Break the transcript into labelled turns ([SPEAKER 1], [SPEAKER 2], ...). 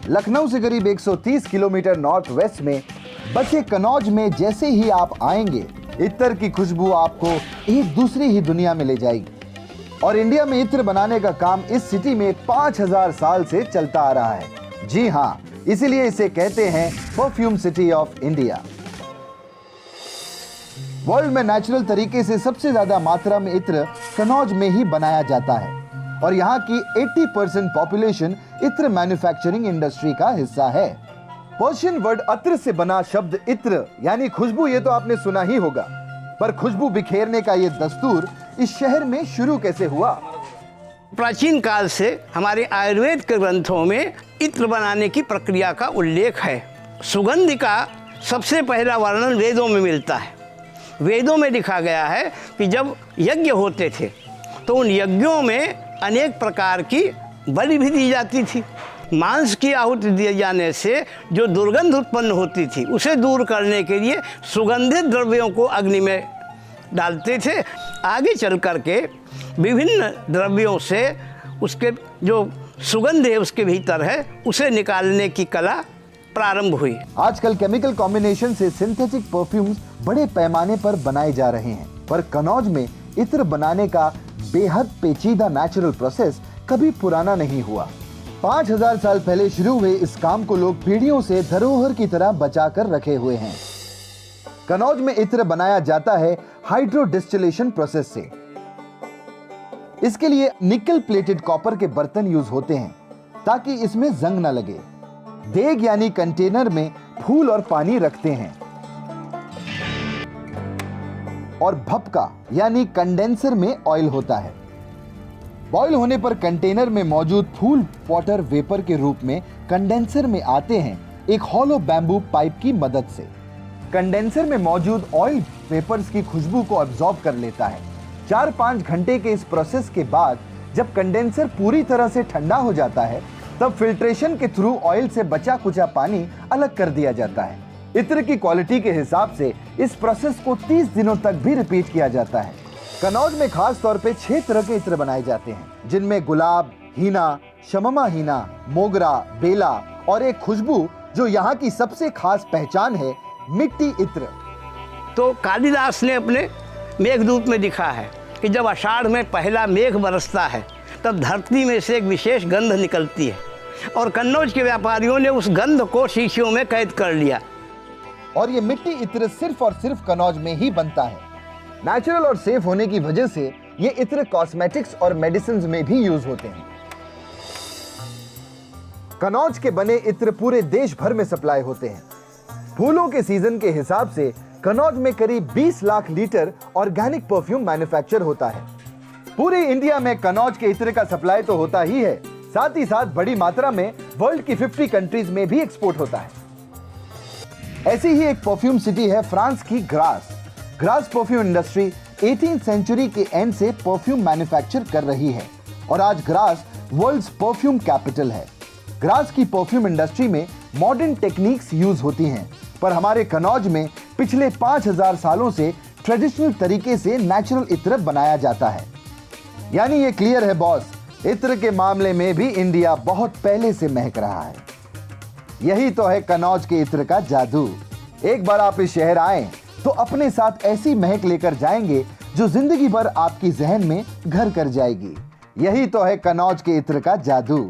[SPEAKER 1] लखनऊ से करीब 130 kilometre north west में बसे कनौज में जैसे ही आप आएंगे, इत्र की खुशबू आपको एक दूसरी ही दुनिया में ले जाएगी। और इंडिया में इत्र बनाने का काम इस सिटी में 5000 साल से चलता आ रहा है। जी हाँ, इसीलिए इसे कहते हैं perfume city of India. World में नेचुरल तरीके से सबसे ज्यादा मात्रा में इत्र कनौज में ही बनाया जाता है और यहाँ की 80% पॉपुलेशन इत्र मैन्युफैक्चरिंग इंडस्ट्री का हिस्सा है। पर्शियन वर्ड अत्र से बना शब्द इत्र यानी खुशबू, ये तो आपने सुना ही होगा, पर खुशबू बिखेरने का ये दस्तूर इस शहर में शुरू कैसे हुआ?
[SPEAKER 2] प्राचीन काल से हमारे आयुर्वेद के ग्रंथों में इत्र बनाने की प्रक्रिया का उल्लेख है। सुगंध का सबसे पहला वर्णन वेदों में मिलता है। वेदों में लिखा गया है कि जब यज्ञ होते थे तो उन यज्ञों में अनेक प्रकार की बलि भी दी जाती थी। मांस की आहुति दिए जाने से जो दुर्गंध उत्पन्न होती थी उसे दूर करने के लिए सुगंधित द्रव्यों को अग्नि में डालते थे। आगे चल कर के विभिन्न द्रव्यों से उसके जो सुगंध है उसके भीतर है उसे निकालने की कला प्रारंभ हुई।
[SPEAKER 1] आजकल केमिकल कॉम्बिनेशन से सिंथेटिक परफ्यूम्स बड़े पैमाने पर बनाए जा रहे हैं, पर कनौज में इत्र बनाने का बेहद पेचीदा नेचुरल प्रोसेस कभी पुराना नहीं हुआ। 5000 साल पहले शुरू हुए इस काम को लोग पीढ़ियों से धरोहर की तरह बचा कर रखे हुए हैं। कनौज में इत्र बनाया जाता है हाइड्रो डिस्टिलेशन प्रोसेस से। इसके लिए निकल प्लेटेड कॉपर के बर्तन यूज होते हैं ताकि इसमें जंग न लगे। देग यानी कंटेनर में फूल और पानी रखते हैं और भपका यानी कंडेंसर में ऑयल होता है। बॉयल होने पर कंटेनर में मौजूद फूल वाटर वेपर के रूप में कंडेंसर में आते हैं एक हॉलो बैम्बू पाइप की मदद से। कंडेंसर में मौजूद ऑयल वेपर्स की खुशबू को अब्सॉर्ब कर लेता है। 4-5 घंटे के इस प्रोसेस के बाद जब कंडेंसर पूरी तरह से ठंडा हो जाता है तब फिल्ट्रेशन के थ्रू ऑयल से बचा कुचा पानी अलग कर दिया जाता है। इत्र की क्वालिटी के हिसाब से इस प्रोसेस को 30 दिनों तक भी रिपीट किया जाता है। कनौज में खास तौर पे 6 तरह के इत्र बनाए जाते हैं, जिनमें गुलाब, हीना, शममा हीना, मोगरा, बेला और एक खुशबू जो यहाँ की सबसे खास पहचान है, मिट्टी इत्र।
[SPEAKER 2] तो कालिदास ने अपने मेघदूत में लिखा है कि जब आषाढ़ में पहला मेघ बरसता है तब धरती में से एक विशेष गंध निकलती है और कन्नौज के व्यापारियों ने उस गंध को शीशियों में कैद कर लिया।
[SPEAKER 1] और ये मिट्टी इत्र सिर्फ और सिर्फ कनौज में ही बनता है। नेचुरल और सेफ होने की वजह से ये इत्र कॉस्मेटिक्स और मेडिसिन में भी यूज होते हैं। कनौज के बने इत्र पूरे देश भर में सप्लाई होते हैं। फूलों के सीजन के हिसाब से कनौज में करीब 20 lakh litre organic perfume manufacture होता है। पूरे इंडिया में कनौज के इत्र का सप्लाई तो होता ही है, साथ ही साथ बड़ी मात्रा में वर्ल्ड की 50 कंट्रीज में भी एक्सपोर्ट होता है। ऐसी ही एक परफ्यूम सिटी है फ्रांस की Grasse. Grasse perfume industry 18th century के एंड से परफ्यूम मैन्युफैक्चर कर रही है और आज ग्रास वर्ल्ड्स परफ्यूम कैपिटल है। ग्रास की परफ्यूम इंडस्ट्री में मॉडर्न टेक्निक्स यूज होती हैं, पर हमारे कनौज में पिछले 5000 सालों से ट्रेडिशनल तरीके से नेचुरल इत्र बनाया जाता है। यानी ये क्लियर है बॉस, इत्र के मामले में भी इंडिया बहुत पहले से महक रहा है। यही तो है कनौज के इत्र का जादू। एक बार आप इस शहर आए तो अपने साथ ऐसी महक लेकर जाएंगे जो जिंदगी भर आपकी जहन में घर कर जाएगी। यही तो है कनौज के इत्र का जादू।